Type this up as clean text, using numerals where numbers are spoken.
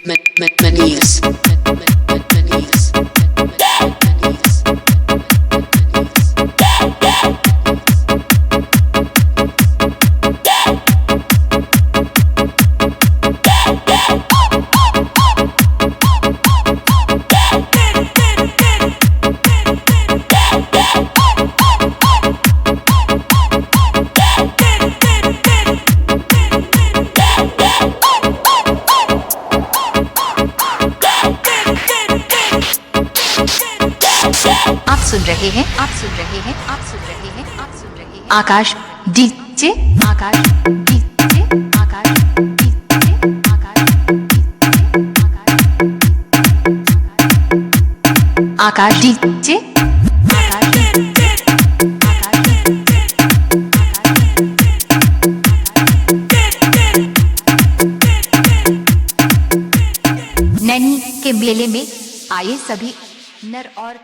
Manias. आकाश DJ आकाश DJ आकाश DJ Akash Akash DJ नैनी के मेले में आए सभी नर और